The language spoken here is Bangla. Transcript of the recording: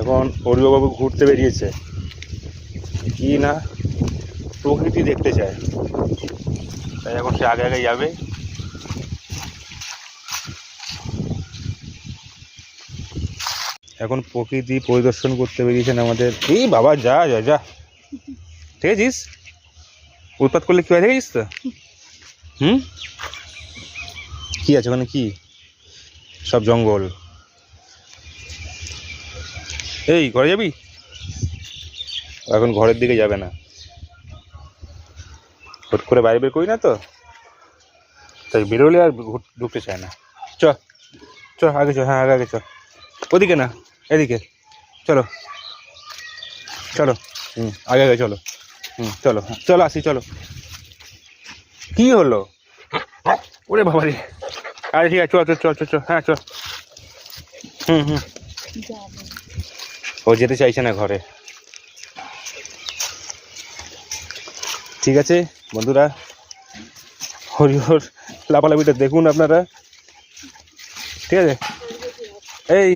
এখন অরিয়বাবু ঘুরতে বেরিয়েছে, কি না প্রকৃতি দেখতে চায়, তাই এখন সে আগে আগে যাবে। এখন প্রকৃতি পরিদর্শন করতে বেরিয়েছেন আমাদের। এই বাবা, যা যা যা, ঠিক আছিস? উৎপাত করলে কি হয় দেখেছিস তো? কি আছে ওখানে? কি সব জঙ্গল। এই ঘরে যাবি? এখন ঘরের দিকে যাবে না, হুট করে বাইরে বের করি না তো, তাই বেরোলে আর ঢুকতে চায় না। চ চ আগে চ, হ্যাঁ আগে আগে চ, ওদিকে না এদিকে চলো চলো, আগে আগে চলো, চলো চলো আসি চলো। কি হলো? ওরে বাবা রে, আরে ঠিক আছে, চল চল চল চল চল, হ্যাঁ চল। ও যেতে চাইছে না ঘরে। ঠিক আছে বন্ধুরা, হরিহর লাফালাফিটা দেখুন আপনারা, ঠিক আছে? এই